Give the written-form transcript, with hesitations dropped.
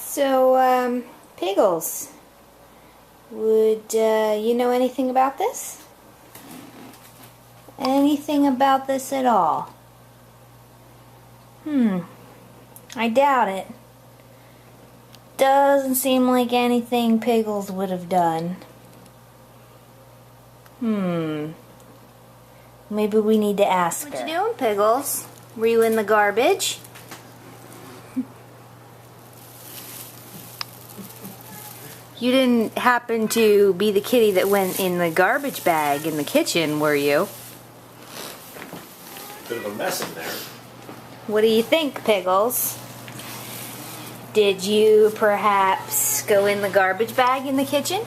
So, Piggles, would you know anything about this? Anything about this at all? I doubt it. Doesn't seem like anything Piggles would have done. Maybe we need to ask her. What you doing, Piggles? Were you in the garbage? You didn't happen to be the kitty that went in the garbage bag in the kitchen, were you? Bit of a mess in there. What do you think, Piggles? Did you perhaps go in the garbage bag in the kitchen?